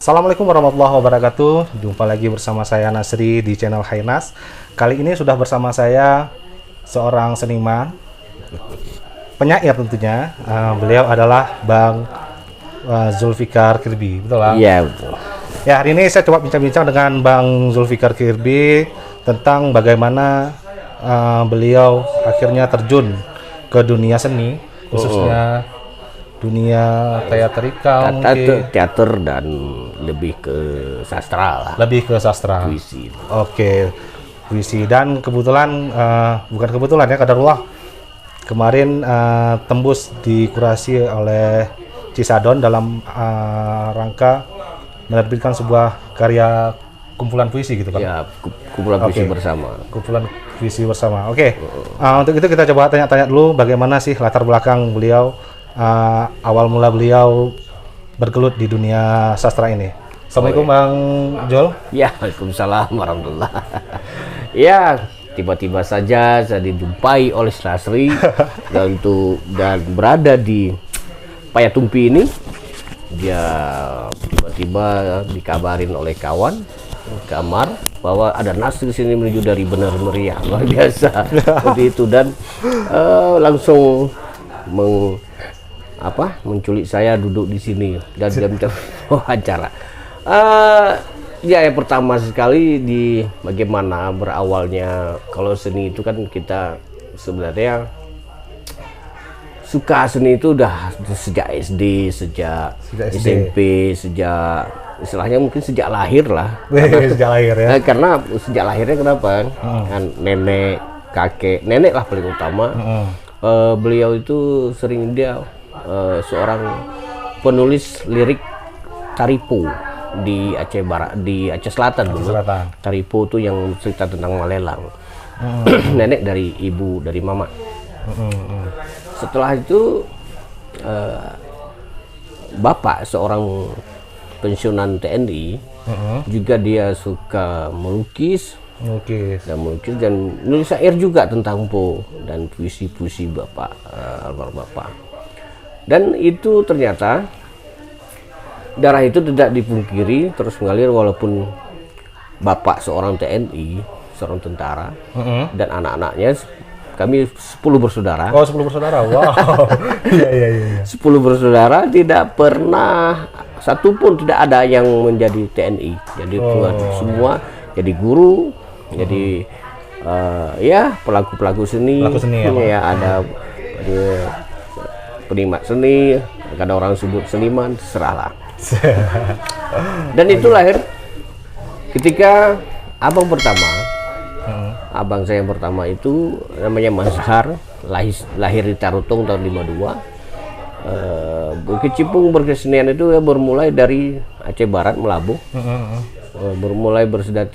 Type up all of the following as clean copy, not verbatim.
Assalamualaikum warahmatullahi wabarakatuh. Jumpa lagi bersama saya Nasri di channel Hainas. Kali ini sudah bersama saya seorang seniman, penyair tentunya. Beliau adalah Bang Zulfikar Kirbi, betul Bang? Iya, betul. Ya, hari ini saya coba bincang-bincang dengan Bang Zulfikar Kirbi tentang bagaimana beliau akhirnya terjun ke dunia seni, khususnya dunia teatrikal, teater dan lebih ke sastra lah. Lebih ke sastra. Puisi. Oke, puisi. Dan kebetulan, bukan kebetulan ya, kadarullah, kemarin tembus dikurasi oleh Cisadon dalam rangka menerbitkan sebuah karya kumpulan puisi gitu Pak? Ya, kumpulan puisi bersama. Kumpulan puisi bersama. Oke. Untuk itu kita coba tanya-tanya dulu bagaimana sih latar belakang beliau, awal mula beliau bergelut di dunia sastra ini. Assalamualaikum Bang Jol. Ya, waalaikumsalam warahmatullah. Ya, tiba-tiba saja saya dijumpai oleh Nasri dan berada di Payatumpi ini. Dia tiba-tiba dikabarin oleh kawan kamar bahwa ada Nasri di sini menuju dari Benar Meriah, luar biasa. Seperti itu, dan langsung menculik saya duduk di sini dan minta wawancara. Ya, yang pertama sekali di bagaimana berawalnya. Kalau seni itu kan kita sebenarnya suka seni itu udah sejak SD, sejak SMP, sejak istilahnya mungkin sejak lahir lah. Sejak lahir ya. Karena sejak lahirnya kenapa? Kan nenek, kakek, nenek lah paling utama. Beliau itu sering dia seorang penulis lirik Taripo di Aceh Barat, di Aceh Selatan dulu. Taripo itu yang cerita tentang Malelang. Nenek dari ibu, dari mama. Setelah itu bapak seorang pensiunan TNI, juga dia suka melukis dan nulis syair juga tentang Po dan puisi-puisi bapak, almarhum bapak. Dan itu ternyata darah itu tidak dipungkiri terus mengalir, walaupun bapak seorang TNI, seorang tentara, dan anak-anaknya kami 10 bersaudara. Oh, 10 bersaudara. Wow. Iya. 10 bersaudara, tidak pernah satupun tidak ada yang menjadi TNI. Jadi semua jadi guru, jadi ya pelaku seni. Ya, ada penikmat seni, ada orang sebut seniman, serahlah. Dan itu lahir ketika abang saya yang pertama itu namanya Mas Har, lahir di Tarutong tahun 52. Berkecimpung berkesenian itu ya bermulai dari Aceh Barat, Melabuh. Bermulai berkesenian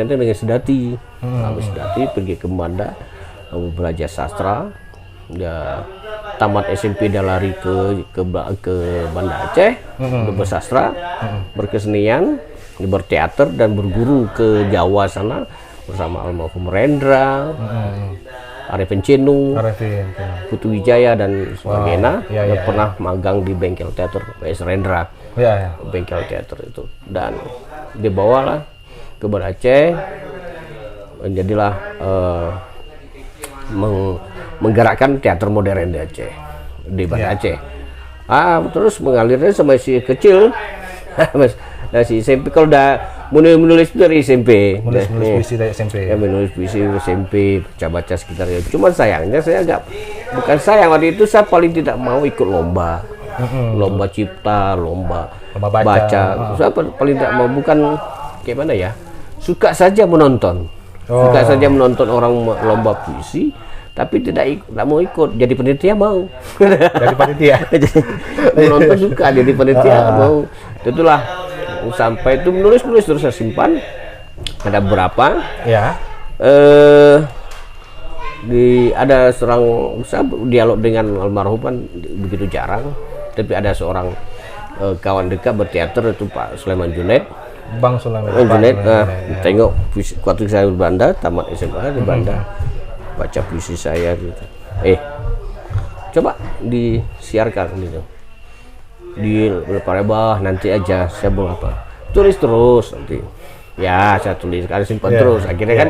dengan sedati. Habis sedati pergi ke Banda, belajar sastra. Ya, tamat SMP dan lari ke Banda Aceh untuk bersastra, berkesenian, berteater, dan berguru ke Jawa sana bersama almarhum Rendra, Arifin Cenu, Putu Wijaya dan sebagainya. Yang pernah magang di bengkel teater PS Rendra, bengkel teater itu, dan dibawalah ke Banda Aceh, menjadilah menggerakkan teater modern di Aceh, di Banda Aceh. Terus mengalirnya sampai si kecil. Si SMP, kalau udah menulis dari SMP. Menulis puisi dari SMP. Ya, menulis puisi SMP, baca-baca sekitar ya. Cuman sayangnya bukan sayang, waktu itu saya paling tidak mau ikut lomba. Lomba cipta, lomba baca. Saya paling tidak mau, bukan kayak mana ya? Suka saja menonton. Suka saja menonton orang lomba puisi, tapi tidak mau ikut. Jadi panitia mau. Jadi panitia. Menonton suka, jadi panitia mau. Itulah, sampai itu menulis terus saya simpan. Ada berapa? Ya. Ada seorang, saya dialog dengan almarhum kan begitu jarang, tapi ada seorang kawan dekat berteater itu Pak Sulaiman Junaid. Bang Sulaiman Junaid, tengok waktu saya di Banda, tamat SMA di Banda, baca puisi saya gitu. Coba disiarkan gitu. lebar nanti aja saya mau apa, tulis terus nanti. Ya saya tulis, ada simpan terus. Akhirnya kan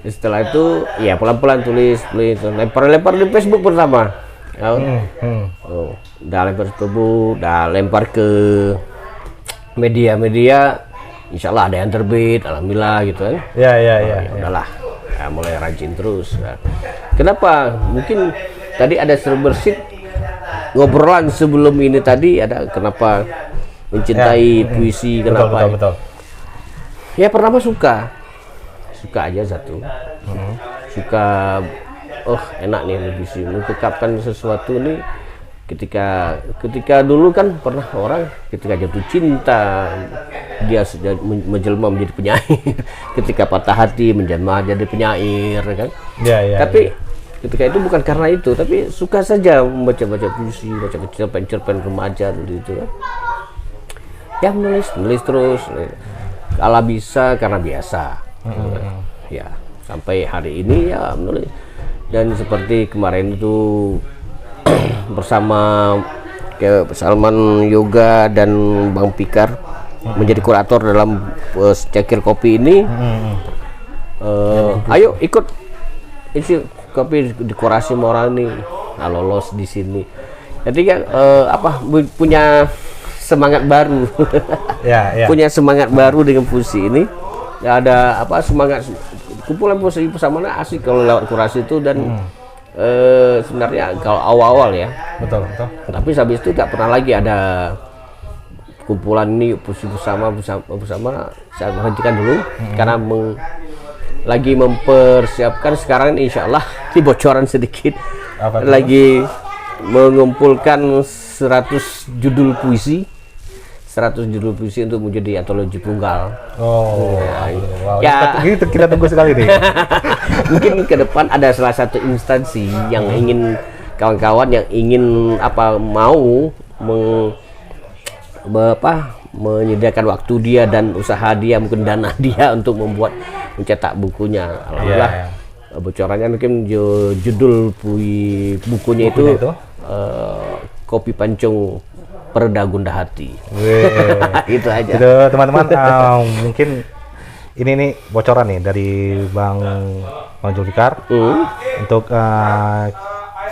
setelah itu ya pelan-pelan tulis, lempar di Facebook pertama. Udah lempar Facebook, udah lempar ke media-media. Insya Allah ada yang terbit, alhamdulillah gitu kan. Ya udahlah, ya, mulai rajin terus. Nah, kenapa? Mungkin tadi ada serbersit ngobrolan sebelum ini tadi ada kenapa mencintai puisi, kenapa? Betul. Ya pertama suka aja satu, suka, enak nih puisi, mengungkapkan sesuatu nih. Ketika dulu kan pernah orang ketika jatuh cinta dia menjelma menjadi penyair, ketika patah hati menjelma jadi penyair kan. Tapi ketika itu bukan karena itu, tapi suka saja membaca puisi, baca cerpen remaja gitu kan. Ya menulis terus. Kalau bisa karena biasa, ya sampai hari ini ya menulis. Dan seperti kemarin itu bersama Salman Yoga dan Bang Pikar menjadi kurator dalam Cakir Kopi ini. Ayo ikut isi kopi dekorasi moral nih, nah, lolos di sini. Jadi kan punya semangat baru. Punya semangat baru dengan puisi ini. Ada semangat kumpulan puisi bersama asik kalau lewat kurasi itu. Dan sebenarnya kalau awal-awal ya betul. Tapi habis itu nggak pernah lagi ada kumpulan ini puisi bersama saya hentikan dulu karena lagi mempersiapkan sekarang insya Allah ini bocoran sedikit lagi mengumpulkan 100 judul puisi untuk menjadi antologi tunggal. Wow. Ya, kita tunggu sekali nih. Mungkin ke depan ada salah satu instansi yang ingin kawan-kawan yang ingin mau menyediakan waktu dia dan usaha dia, mungkin dana dia untuk mencetak bukunya. Alhamdulillah. Bocorannya mungkin judul bukunya itu Kopi Pancung Pereda Gundah Hati. Itu aja. Itu teman-teman, mungkin ini nih bocoran nih dari Bang Zulfikar. Untuk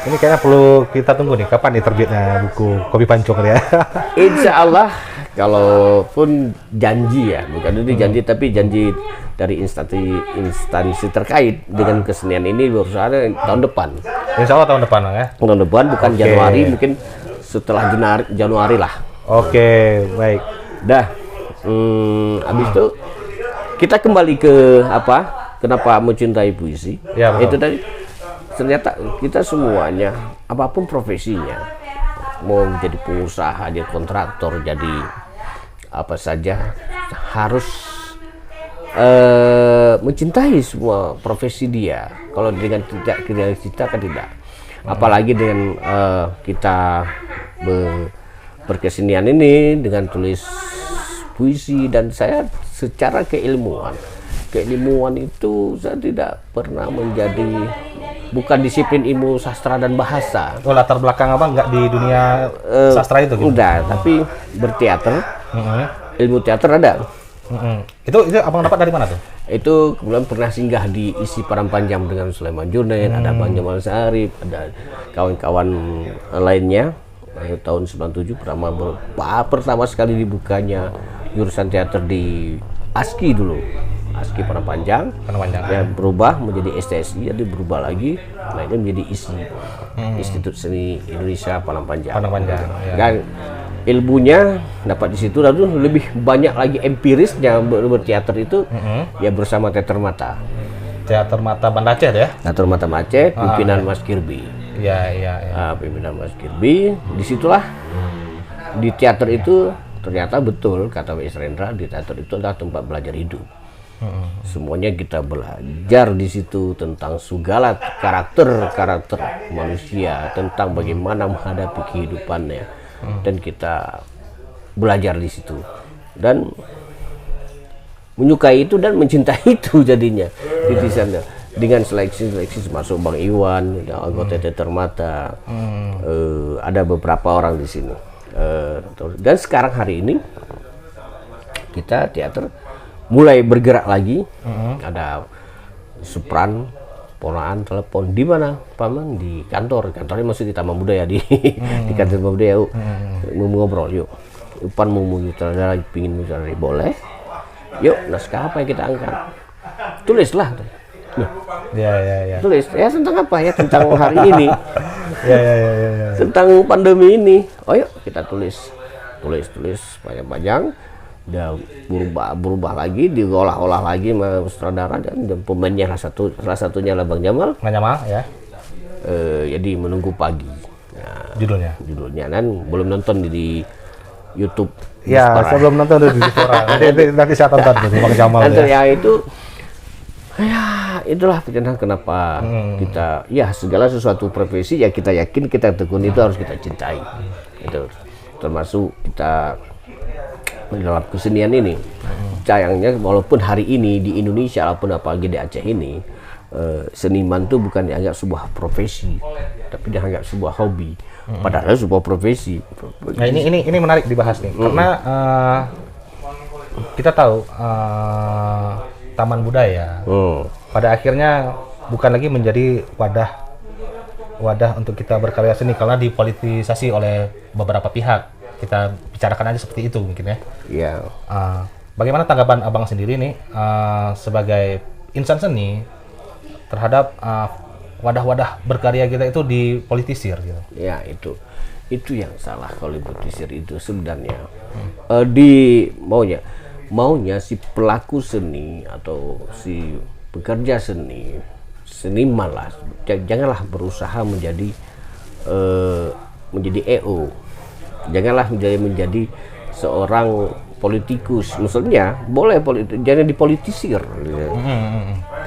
ini kayaknya perlu kita tunggu nih kapan nih terbitnya buku Kopi Pancung ya. Insya Allah, kalaupun janji ya, bukan ini janji tapi janji dari instansi terkait dengan kesenian ini baru ada tahun depan. Insya Allah tahun depan ya. Tahun depan bukan Januari, mungkin setelah Januari lah. Oke, baik. Dah. Habis itu kita kembali ke kenapa mencintai puisi. Ya, itu tadi ternyata kita semuanya apapun profesinya, mau jadi pengusaha, jadi kontraktor, jadi apa saja harus mencintai semua profesi dia. Kalau dengan tidak kita kan tidak. Apalagi dengan kita berkesenian ini dengan tulis puisi, dan saya secara keilmuan itu saya tidak pernah menjadi, bukan disiplin ilmu sastra dan bahasa. Latar belakang nggak di dunia sastra itu? Gitu? Udah, tapi berteater, ilmu teater ada. Itu abang dapat dari mana tuh? Itu kemudian pernah singgah di Isi Parampanjang dengan Sulaiman Junaid, ada Bang Jamal Sarif, ada kawan-kawan lainnya. Tahun 97 pertama sekali dibukanya jurusan teater di ASKI dulu, ASKI Parampanjang. Ya, berubah menjadi STSI, jadi berubah lagi, naiknya menjadi ISI, Institut Seni Indonesia Parampanjang. Ya. Dan ilmunya dapat di situ, lalu lebih banyak lagi empirisnya berteater itu ya bersama Teater Mata Banda Aceh ya. Teater Mata Aceh, pimpinan Mas Kirby. Iya. Pimpinan Mas Kirby. Disitulah di teater itu ternyata betul kata W.S. Rendra, di teater itu adalah tempat belajar hidup. Semuanya kita belajar di situ tentang segala karakter manusia, tentang bagaimana menghadapi kehidupannya. Dan kita belajar di situ dan menyukai itu dan mencintai itu jadinya di sana, dengan seleksi masuk Bang Iwan, anggota Teater Mata. Ada beberapa orang di sini, Dan sekarang hari ini kita teater mulai bergerak lagi. Ada Supran, ponaan telepon di mana paman, di kantornya masih di Taman Budaya di kantor Taman Budaya. Mau ngobrol yuk, Upan mau sutradara, pingin sutradara, boleh. Yuk, naskah apa yang kita angkat? Tulislah. Ya. Tulis ya tentang apa ya, tentang hari ini. Ya. Tentang pandemi ini. Oh yuk kita tulis panjang-panjang. Udah berubah lagi, diolah-olah lagi sama sutradara dan pemainnya salah satunya lah Bang Jamal. Ya. Jadi Menunggu Pagi. Nah, judulnya kan belum nonton di YouTube. Ya, saya belum nonton di Dispora. nanti saya tonton tuh Bang Jamal. Ya itu itulah kenapa kita segala sesuatu profesi ya kita yakin kita tekuni itu harus kita cintai. Itu termasuk kita dalam kesenian ini. Sayangnya walaupun hari ini di Indonesia walaupun apalagi di Aceh ini seniman itu bukan dianggap sebuah profesi, tapi dianggap sebuah hobi. Padahal sebuah profesi. Nah, ini menarik dibahas nih karena kita tahu Taman Budaya pada akhirnya bukan lagi menjadi wadah untuk kita berkarya seni karena dipolitisasi oleh beberapa pihak. Kita bicarakan aja seperti itu mungkin ya. Iya. Bagaimana tanggapan abang sendiri nih sebagai insan seni terhadap wadah-wadah berkarya kita itu dipolitisir gitu? Ya itu yang salah kalau dipolitisir itu sebenarnya. Maunya si pelaku seni atau si pekerja seniman lah, janganlah berusaha menjadi EO. Janganlah menjadi seorang politikus. Maksudnya boleh jangan dipolitisir.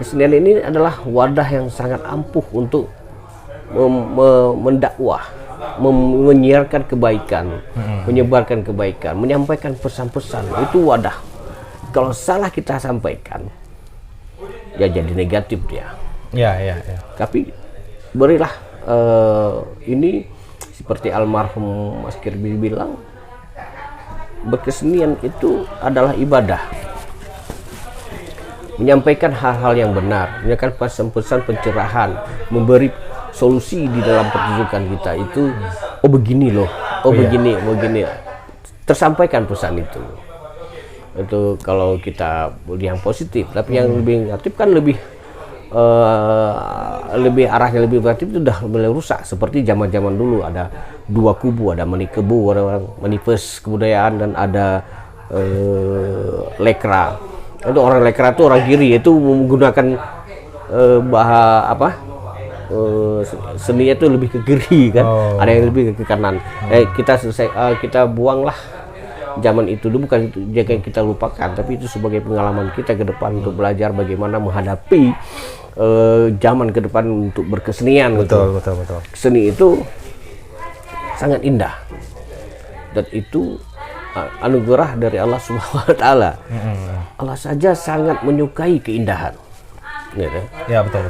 Kesenian ini adalah wadah yang sangat ampuh untuk mendakwah, menyiarkan kebaikan, menyebarkan kebaikan, menyampaikan pesan-pesan. Itu wadah. Kalau salah kita sampaikan, ya jadi negatif dia. Ya. Tapi berilah ini. Seperti almarhum Mas Kirby bilang, berkesenian itu adalah ibadah. Menyampaikan hal-hal yang benar, menyampaikan pesan-pesan pencerahan, memberi solusi di dalam pertunjukan kita itu, begini loh, begini. Tersampaikan pesan itu. Itu kalau kita yang positif, tapi yang lebih negatif kan lebih arahnya lebih negatif itu udah mulai rusak. Seperti zaman dulu ada dua kubu, ada Manikebu, ada Manifest Kebudayaan, dan ada Lekra. Itu orang Lekra itu orang kiri, itu menggunakan seninya itu lebih ke kiri kan. Ada yang lebih ke kanan. Kita buanglah zaman itu dulu, bukan itu jangan kita lupakan, tapi itu sebagai pengalaman kita ke depan untuk belajar bagaimana menghadapi zaman ke depan untuk berkesenian. Betul. Seni itu sangat indah dan itu anugerah dari Allah Subhanahu wa taala. Allah saja sangat menyukai keindahan. Ya, betul.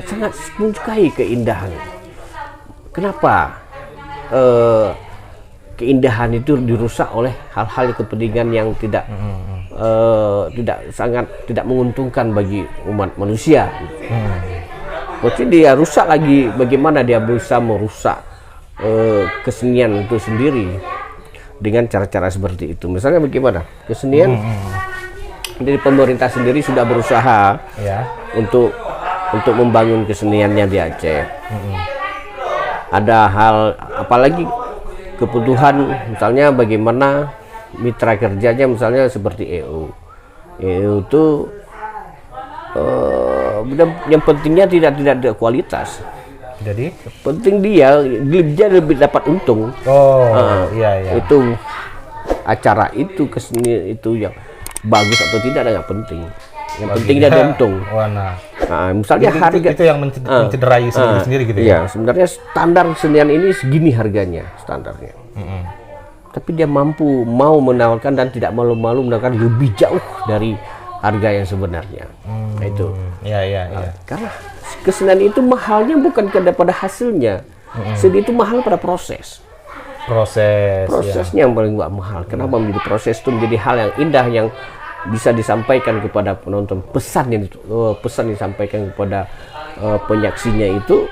Sangat menyukai keindahan. Kenapa? Keindahan itu dirusak oleh hal-hal kepentingan yang tidak menguntungkan bagi umat manusia. Maksudnya dia rusak lagi, bagaimana dia bisa merusak kesenian itu sendiri dengan cara-cara seperti itu. Misalnya bagaimana kesenian dari pemerintah sendiri sudah berusaha untuk membangun keseniannya di Aceh. Ada hal apalagi kebutuhan, misalnya bagaimana mitra kerjanya, misalnya seperti EO itu yang pentingnya tidak ada kualitas. Jadi penting dia lebih dapat untung. Iya. Itu acara itu kesenian itu yang bagus atau tidak nggak penting. Yang penting dia ada untung. Misalnya harga itu yang mencederai sendiri gitu ya. Iya, sebenarnya standar kesenian ini segini harganya standarnya. Tapi dia mau menawarkan dan tidak malu-malu menawarkan lebih jauh dari harga yang sebenarnya. Itu. Iya. Karena kesenian itu mahalnya bukan pada hasilnya. Seni itu mahal pada proses. Prosesnya yang paling mahal. Kenapa menjadi proses itu menjadi hal yang indah yang bisa disampaikan kepada penonton, pesan yang disampaikan kepada penyaksinya itu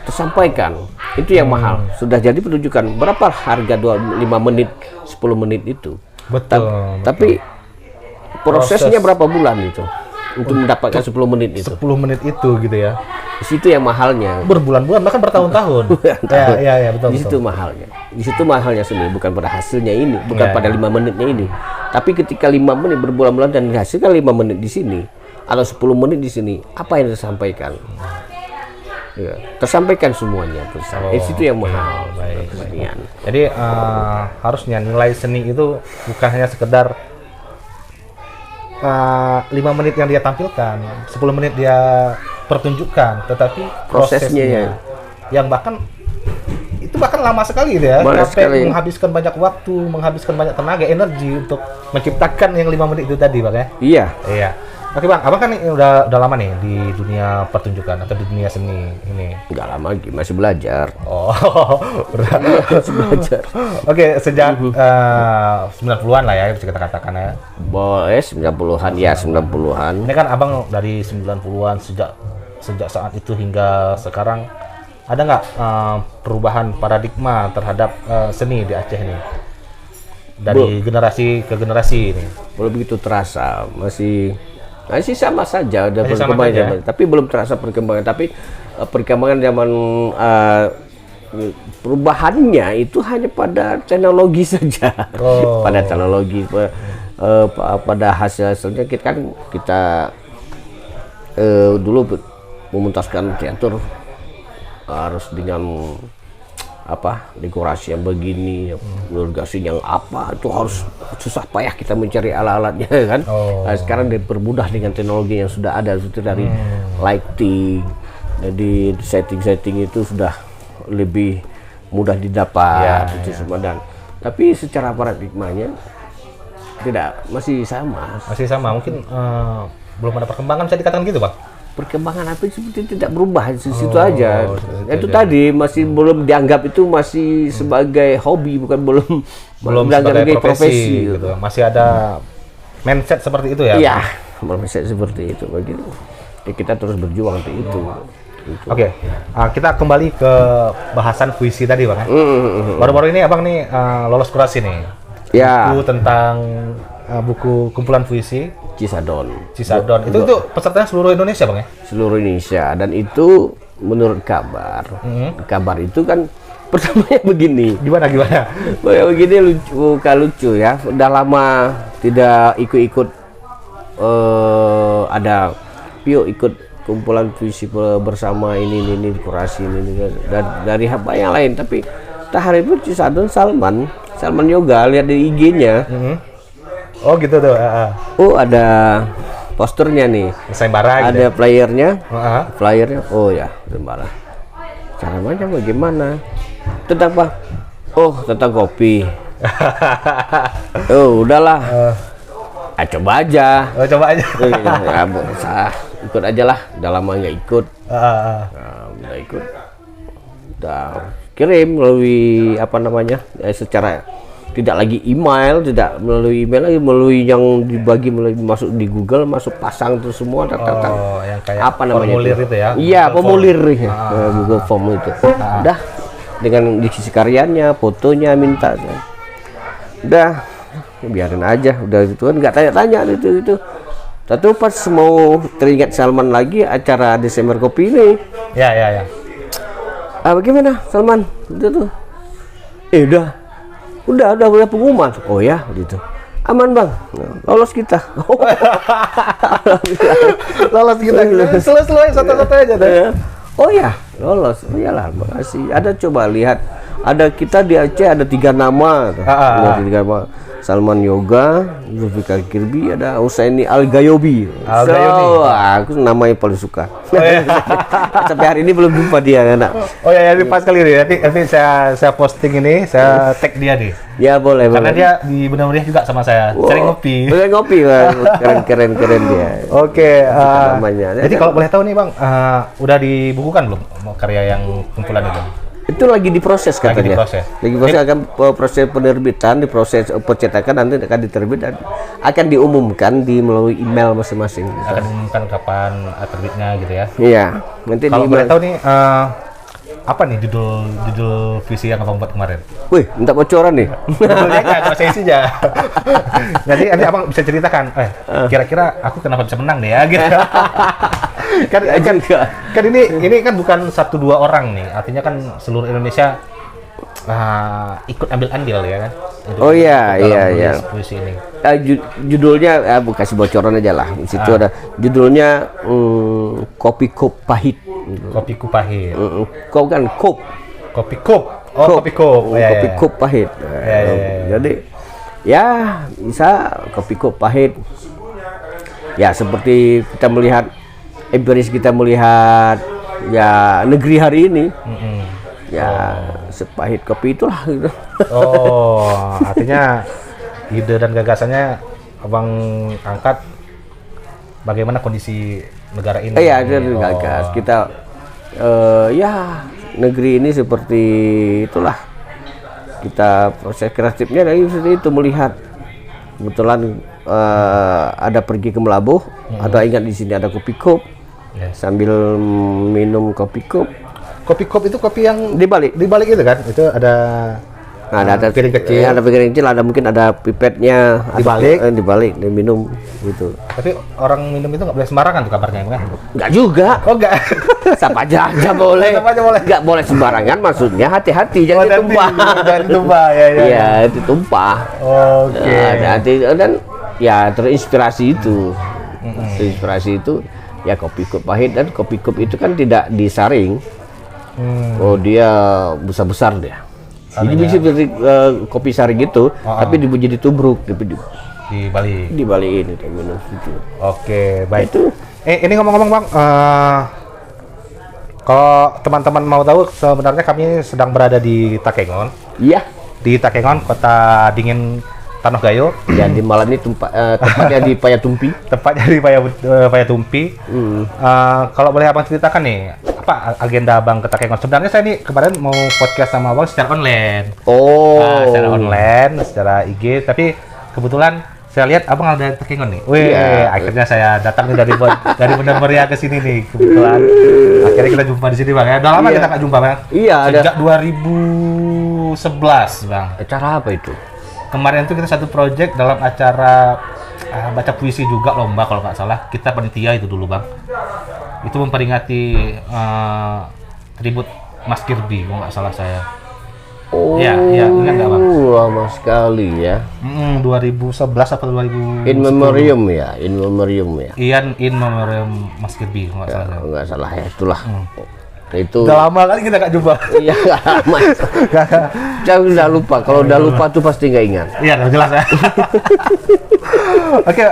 tersampaikan. Itu yang mahal. Sudah jadi pertunjukan. Berapa harga 5 menit, 10 menit itu? Betul. Tapi prosesnya berapa bulan itu untuk mendapatkan 10 menit itu? 10 menit itu gitu ya. Di situ yang mahalnya. Berbulan-bulan bahkan bertahun-tahun. Ya, betul. Di situ mahalnya. Di situ mahalnya seni, bukan pada hasilnya ini, bukan pada 5 menitnya ini. Tapi ketika 5 menit berbulan-bulan dan dihasilkan 5 menit di sini atau 10 menit di sini, apa yang disampaikan? Ya, tersampaikan semuanya. Di situ yang mahal. Jadi harusnya nilai seni itu bukan hanya sekedar 5 menit yang dia tampilkan, 10 menit dia pertunjukkan, tetapi prosesnya yang bahkan lama sekali gitu ya, sampai menghabiskan banyak waktu, menghabiskan banyak tenaga, energi untuk menciptakan yang 5 menit itu tadi, Bang ya. Iya. Oke, Bang, Abang kan udah lama nih di dunia pertunjukan atau di dunia seni ini. Enggak lama, masih belajar. Oh, masih belajar. Oke, sejak 90-an lah ya, bisa kita katakan ya. Boleh, 90-an ya, 90-an. Ini kan Abang dari 90-an, sejak saat itu hingga sekarang, ada nggak perubahan paradigma terhadap seni di Aceh ini? Dari generasi ke generasi ini? Belum begitu terasa, masih sama saja ada perkembangan, tapi belum terasa perkembangan. Tapi perkembangan zaman perubahannya itu hanya pada teknologi saja, pada teknologi, pada hasilnya kita dulu memuntaskan teater harus dengan dekorasi yang begini, dekorasi yang itu harus susah payah kita mencari alat-alatnya kan. Nah, sekarang dipermudah dengan teknologi yang sudah ada, itu dari lighting, jadi setting itu sudah lebih mudah didapat itu semua. Dan tapi secara paradigmanya masih sama mungkin belum ada perkembangan, bisa dikatakan gitu, Bang. Perkembangan apa seperti tidak berubah di situ aja. Itu tadi masih belum dianggap itu masih sebagai hobi, belum sebagai profesi gitu. Masih ada mindset seperti itu ya? Iya, mindset seperti itu begitu. Kita terus berjuang untuk itu. Oke, kita kembali ke bahasan puisi tadi, Bang. Baru-baru ini Abang nih lolos kurasi nih. Ya. Buku tentang buku kumpulan puisi Cisadon. Itu pesertanya seluruh Indonesia, Bang ya? Seluruh Indonesia, dan itu menurut kabar. Kabar itu kan pertamanya begini. Gimana? Begini lucu ya. Udah lama tidak ikut ada ikut kumpulan puisi bersama ini kurasi ini dari haba yang lain, tapi hari itu Cisadon Salman Yoga, lihat di IG-nya. Oh gitu tuh. Oh, ada posternya nih. Sayembara gitu. Ada playernya. Playernya. Oh ya, sayembara. Cara mainnya bagaimana? Tentang apa? Oh, tentang kopi. Oh, udahlah. Coba aja. Ya, usah. Ikut aja lah. Udah lama nggak ikut. Udah ikut. Udah kirim melalui secara tidak lagi email, tidak melalui email lagi, melalui yang dibagi masuk di Google, masuk pasang itu semua yang kayak formulir itu ya? Iya, formulir Google Form itu. Udah dengan diksi karyanya, fotonya minta. Udah biarin aja, udah gitu kan nggak tanya-tanya itu. Tapi pas mau teringat Salman lagi acara Desember Kopi ini. Ya. Bagaimana Salman? Itu tuh. Udah pengumuman. Oh ya, gitu. Aman Bang, lolos kita. Lolos kita. Selesai satu-satu aja deh. Oh ya, lolos. Oh iyalah, makasih. Ada coba lihat. Ada kita di Aceh ada 3 nama. Ada 3 nama. Salman Yoga, Zulfikar Kirbi, ada Husaini Al-Gayobi. Aku namanya paling suka. Sampai hari ini belum jumpa dia, anak. Oh ya, ini pas kali ini. Nanti saya posting ini, saya tag dia nih. Ya boleh. Karena dia di Benang Meriah juga sama saya. Sering ngopi. Keren dia. Oke. Namanya. Jadi kalau boleh tahu nih Bang, udah dibukukan belum karya yang kumpulan itu? Itu lagi diproses katanya. Lagi proses akan proses penerbitan, diproses percetakan, nanti akan diterbit dan akan diumumkan melalui email masing-masing. Akan diumumkan kapan terbitnya gitu ya. Iya. Nanti kalau boleh tahu nih apa nih judul puisi yang abang buat kemarin? Wih, minta bocoran nih. Judulnya nggak saya isi aja. Jadi nanti abang bisa ceritakan, kira-kira aku kenapa bisa menang nih ya gitu. kan ini kan bukan 1-2 orang nih, artinya kan seluruh Indonesia ikut ambil andil ya kan. Oh iya. Puisi ini. Judulnya kasih bocoran aja lah. Di situ ada judulnya Kopi Kup Pahit. Kopi Kup Pahit. Kau kan kup. Kopi Kup. Oh, Kopi Kup. Kopi Kup Pahit. Jadi ya bisa Kopi Kup Pahit. Ya seperti kita melihat empiris, kita melihat ya negeri hari ini. Ya sepahit kopi itulah gitu. Oh, artinya ide dan gagasannya abang angkat bagaimana kondisi negara ini. Iya, itu gagas. Kita ya negeri ini seperti itulah. Kita proses kreatifnya dari itu melihat kebetulan ada pergi ke Melabuh atau ingat di sini ada kopi kup. Sambil minum kopi kup. Kopi kup itu kopi yang dibalik itu kan, itu ada ada piring kecil, ada piring kecil, ada mungkin ada pipetnya dibalik dan minum gitu. Tapi orang minum itu nggak boleh sembarangan tuh kabarnya kan? Nggak juga. Oh nggak. Siapa aja boleh. Nggak boleh sembarangan, maksudnya hati-hati jangan tumpah. Jangan tumpah ya. Iya, itu tumpah. Oke. Hati dan ya terinspirasi itu. Terinspirasi itu ya kopi kup pahit, dan kopi kup itu kan tidak disaring. Oh dia besar dia. Jadi bisa seperti kopi sari gitu, tapi dibuat jadi tubruk, dibalikin itu minum gitu. Oke, baik. Itu. Ini ngomong-ngomong bang, kalau teman-teman mau tahu sebenarnya kami sedang berada di Takengon. Iya. Di Takengon, kota dingin Tanoh Gayo. Ya di malam ini tempatnya di Payatumpi. Tempatnya di Payatumpi. Kalau boleh abang ceritakan nih, apa agenda abang ke Takengon? Sebenarnya saya nih kemarin mau podcast sama abang secara online. Secara online, secara IG. Tapi kebetulan saya lihat abang ada di Takengon nih. Akhirnya saya datang nih dari Benar Meriah ke sini nih. Kebetulan akhirnya kita jumpa di sini bang. Ya, udah lama kita nggak jumpa bang. Iya. Sejak 2011 bang. Acara apa itu? Kemarin tuh kita satu project dalam acara baca puisi juga lomba kalau nggak salah. Kita panitia itu dulu bang. Itu memperingati tribut Mas Kirby kalau nggak salah saya. Ya ingat nggak bang? Lama sekali ya. 2011 atau 2010? In memoriam ya. In memoriam Mas Kirby kalau nggak salah. Nggak salah ya, itulah. Itu udah lama kali kita nggak jumpa. Iya, lama. Saya udah lupa. Kalau udah lupa tuh pasti nggak ingat. Iya, udah jelas ya. Oke,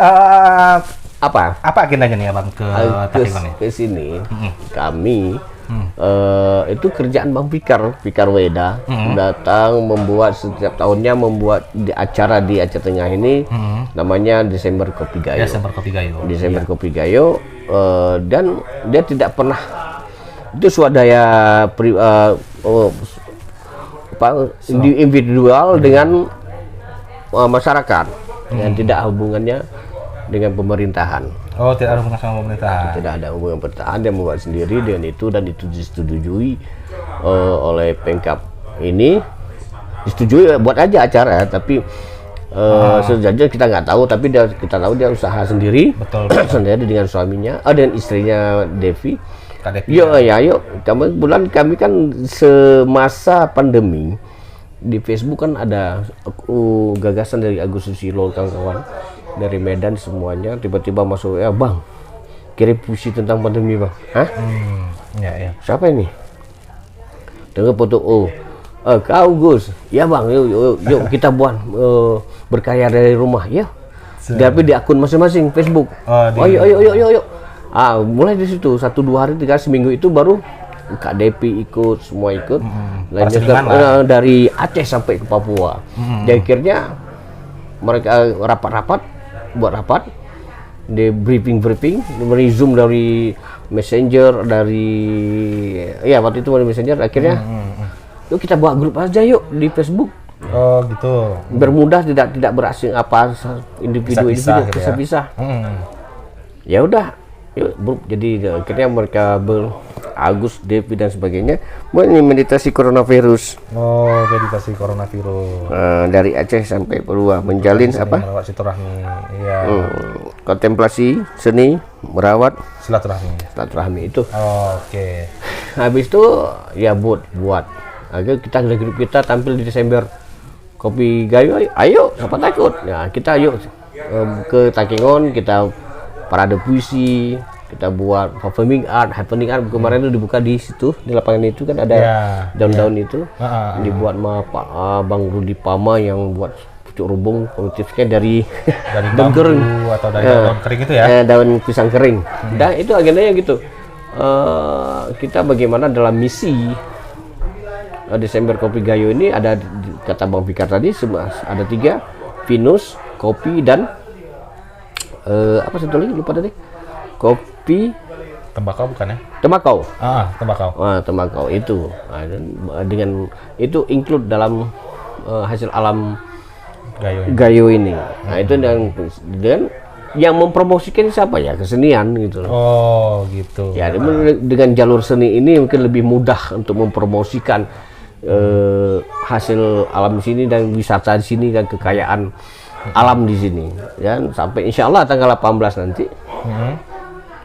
apa agendanya nih abang ke Takengon nih? Ke sini kami itu kerjaan Bang Fikar Weda datang membuat setiap tahunnya membuat acara di Aceh Tengah ini namanya Desember Kopi Gayo. Desember Kopi Gayo dan dia tidak pernah itu swadaya individual dengan masyarakat yang tidak hubungannya dengan pemerintahan. Oh, tidak ada hubungan sama pemerintahan. Tidak ada hubungan pemerintahan, dia membuat sendiri dengan itu, dan itu disetujui oleh Pemkab ini. Disetujui buat aja acara, tapi sejujurnya kita nggak tahu, tapi kita tahu dia usaha sendiri. Betul. Sendiri dengan suaminya, dengan istrinya Devi. Yuk, kebetulan kami kan semasa pandemi di Facebook kan ada gagasan dari Agus Susilo, kawan-kawan dari Medan semuanya, tiba-tiba masuk, ya bang, kirim puisi tentang pandemi bang. Hah? Ya. Siapa ini? Dengan foto, kau Gus, ya bang, yuk kita buat berkarya dari rumah, ya. Tapi di akun masing-masing Facebook. Yuk. Mulai di situ 1-2 hari 3 seminggu itu baru Kak Depi ikut, semua ikut. Dari Aceh sampai ke Papua. Dan akhirnya mereka buat rapat, di briefing, dari Zoom, dari Messenger, waktu itu dari Messenger. Akhirnya yuk kita buat grup aja yuk di Facebook. Oh gitu. Bermudah, tidak berasing apa individu bisa-bisa. Ya udah, yuk grup. Jadi akhirnya mereka Agus, Devi dan sebagainya meditasi coronavirus. Oh, meditasi coronavirus. Dari Aceh sampai Papua menjalin apa? Merawat silaturahmi. Iya. Kontemplasi seni, merawat silaturahmi itu. Oh, oke. Habis itu ya buat agar kita grup kita tampil di Desember Kopi Gayo, ayo apa takut ya, kita yuk ke Takengon, kita parade puisi, kita buat happening art kemarin itu dibuka di situ di lapangan itu kan ada daun-daun itu dibuat sama Bang Rudi Pama yang buat pucuk rubung motifnya dari daun kering atau dari daun kering itu ya, daun pisang kering. Dan itu agendanya gitu, kita bagaimana dalam misi Desember Kopi Gayo ini ada kata Bang Fikar tadi ada 3, pinus, kopi dan apa satu lagi lupa tadi, kopi tembakau bukan ya? Tembakau. Tembakau itu dengan itu include dalam hasil alam Gayo ini. Nah itu dan yang mempromosikan siapa ya, kesenian gitu. Oh gitu. Ya dengan jalur seni ini mungkin lebih mudah untuk mempromosikan hasil alam di sini dan wisata di sini dan kekayaan alam di sini. Dan sampai insya Allah tanggal 18 nanti.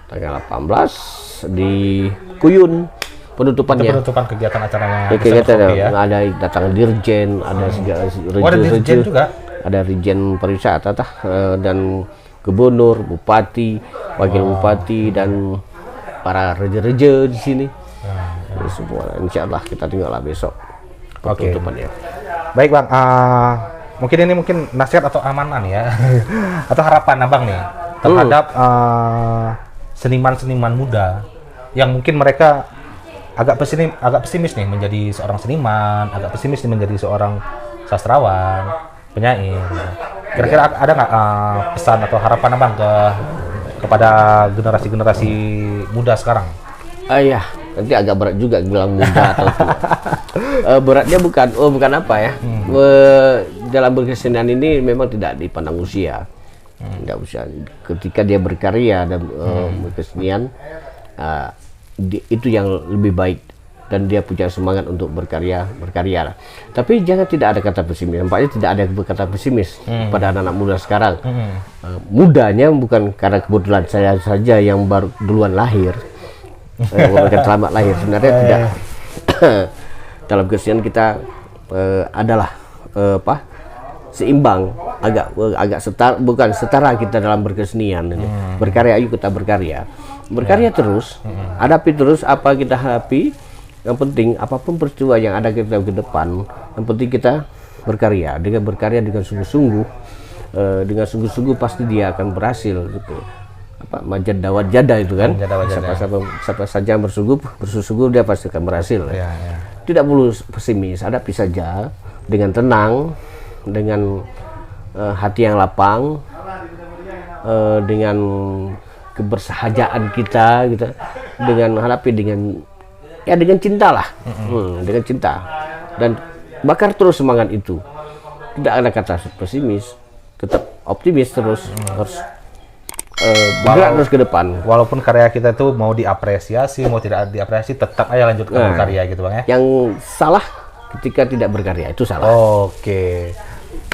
Tanggal 18 di Kuyun penutupannya. Penutupan kegiatan acaranya. Kegiatan ya. Ada datang dirjen, ada dirjen juga. Ada dirjen pariwisata dan gubernur, bupati, wakil bupati dan para reja-reja di sini. Semua insya Allah kita tinggal besok penutupannya. Baik Bang, mungkin nasihat atau amanah ya atau harapan Abang nih terhadap seniman-seniman muda yang mungkin mereka agak pesimis nih menjadi seorang seniman, agak pesimis nih menjadi seorang sastrawan, penyair. Kira-kira ada nggak pesan atau harapan Abang kepada generasi muda sekarang? Ya, nanti agak berat juga bilang muda atau tua. Beratnya bukan apa ya. Dalam berkesenian ini memang tidak dipandang usia. Tidak usia. Ketika dia berkarya dan berkesenian, itu yang lebih baik dan dia punya semangat untuk berkarya. Tapi jangan tidak ada kata pesimis. Nampaknya tidak ada kata pesimis pada anak-anak muda sekarang. Mudanya bukan karena kebetulan saya saja yang baru duluan lahir. Mereka terlambat lahir, sebenarnya tidak. Dalam kesenian kita adalah seimbang, agak setara kita dalam berkesenian. Berkarya, ayo kita berkarya terus, hadapi terus apa kita hadapi. Yang penting apapun peristiwa yang ada kita ke depan, yang penting kita berkarya dengan sungguh-sungguh. Dengan sungguh-sungguh pasti dia akan berhasil gitu. Majad dawat jada itu kan, siapa saja yang bersungguh-sungguh dia pasti akan berhasil. Tidak perlu pesimis, hadapi saja dengan tenang, dengan hati yang lapang, dengan kebersahajaan kita gitu, dengan hadapi dengan cinta lah, dengan cinta dan bakar terus semangat itu. Tidak ada kata pesimis, tetap optimis terus, harus bergerak terus ke depan. Walaupun karya kita itu mau diapresiasi, mau tidak diapresiasi, tetap aja lanjutkan berkarya gitu Bang ya. Yang salah ketika tidak berkarya itu salah. Oke.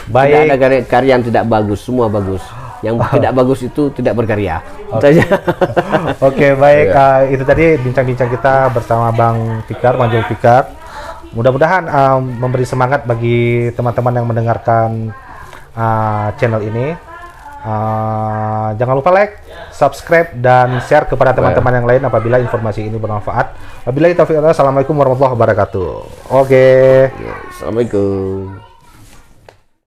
Baik. Tidak ada karya yang tidak bagus, semua bagus. Yang tidak bagus itu tidak berkarya. Oke, baik. Itu tadi bincang-bincang kita bersama Bang Fikar, Manjul Fikar. Mudah-mudahan memberi semangat bagi teman-teman yang mendengarkan channel ini. Jangan lupa like, subscribe, dan share kepada teman-teman yang lain apabila informasi ini bermanfaat. Wabillahi taufiq. Assalamualaikum warahmatullahi wabarakatuh. Oke. Assalamualaikum.